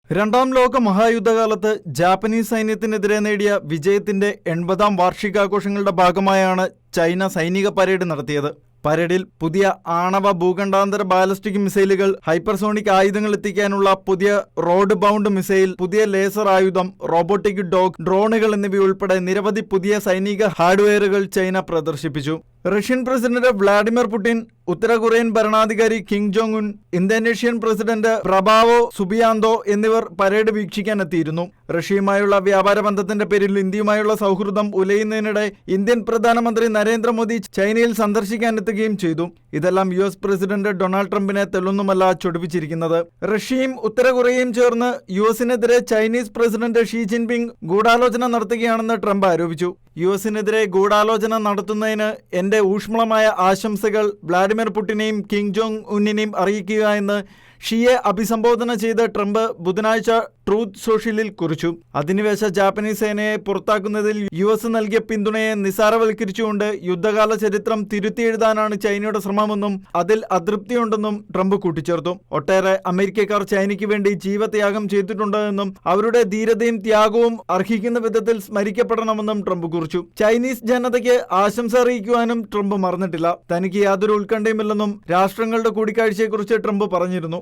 രണ്ടാം ലോക മഹായുദ്ധകാലത്ത് ജാപ്പനീസ് സൈന്യത്തിനെതിരെ നേടിയ വിജയത്തിന്റെ 80ാം വാർഷികാഘോഷങ്ങളുടെ ഭാഗമായാണ് ചൈന സൈനിക പരേഡ് നടത്തിയത്. പരേഡിൽ പുതിയ ആണവ ഭൂഖണ്ഡാന്തര ബാലിസ്റ്റിക് മിസൈലുകൾ, ഹൈപ്പർസോണിക് ആയുധങ്ങൾ എത്തിക്കാനുള്ള പുതിയ റോഡ് ബൗണ്ട് മിസൈൽ, പുതിയ ലേസർ ആയുധം, റോബോട്ടിക് ഡോഗ്, ഡ്രോണുകൾ എന്നിവയുൾപ്പെടെ നിരവധി പുതിയ സൈനിക ഹാർഡ്വെയറുകൾ ചൈന പ്രദർശിപ്പിച്ചു. റഷ്യൻ പ്രസിഡന്റ് വ്ളാഡിമിർ പുടിൻ, ഉത്തര കൊറിയൻ ഭരണാധികാരി Kim Jong Un, Indonesian president Prabowo Subianto എന്നിവർ പരേഡ് വീക്ഷിക്കാനെത്തിയിരുന്നു. റഷ്യയുമായുള്ള വ്യാപാര ബന്ധത്തിന്റെ പേരിൽ ഇന്ത്യയുമായുള്ള സൗഹൃദം ഉലയുന്നതിനിടെ ഇന്ത്യൻ പ്രധാനമന്ത്രി നരേന്ദ്രമോദി ചൈനയിൽ സന്ദർശിക്കാനെത്തുകയും ചെയ്തു. ഇതെല്ലാം US പ്രസിഡന്റ് ഡൊണാൾഡ് ട്രംപിനെ തെല്ലൊന്നുമല്ല ചൊടിപ്പിച്ചിരിക്കുന്നത്. റഷ്യയും ഉത്തര കൊറിയയും ചേർന്ന് USനെതിരെ ചൈനീസ് പ്രസിഡന്റ് ഷീ ജിൻപിങ് ഗൂഢാലോചന നടത്തുകയാണെന്ന് ട്രംപ് ആരോപിച്ചു. USനെതിരെ ഗൂഢാലോചന നടത്തുന്നതിന് എന്റെ ഊഷ്മളമായ ആശംസകൾ വ്ളാഡിമിർ പുടിനെയും കിം ജോങ് ഉന്നിനെയും അറിയിക്കുക എന്ന് ഷിയെ അഭിസംബോധന ചെയ്ത് ട്രംപ് ബുധനാഴ്ച ട്രൂത്ത് സോഷ്യലിൽ കുറിച്ചു. അധിനിവേശ ജാപ്പനീസ് സേനയെ പുറത്താക്കുന്നതിൽ US നൽകിയ പിന്തുണയെ നിസ്സാരവൽക്കരിച്ചുകൊണ്ട് യുദ്ധകാല ചരിത്രം തിരുത്തിയെഴുതാനാണ് ചൈനയുടെ ശ്രമമെന്നും അതിൽ അതൃപ്തിയുണ്ടെന്നും ട്രംപ് കൂട്ടിച്ചേർത്തു. ഒട്ടേറെ അമേരിക്കക്കാർ ചൈനയ്ക്ക് വേണ്ടി ജീവത്യാഗം ചെയ്തിട്ടുണ്ടെന്നും അവരുടെ ധീരതയും ത്യാഗവും അർഹിക്കുന്ന വിധത്തിൽ സ്മരിക്കപ്പെടണമെന്നും ട്രംപ് കുറിച്ചു. ചൈനീസ് ജനതയ്ക്ക് ആശംസ അറിയിക്കുവാനും ട്രംപ് മറന്നിട്ടില്ല. തനിക്ക് യാതൊരു ഉത്കണ്ഠയുമില്ലെന്നും രാഷ്ട്രങ്ങളുടെ കൂടിക്കാഴ്ചയെക്കുറിച്ച് ട്രംപ് പറഞ്ഞിരുന്നു.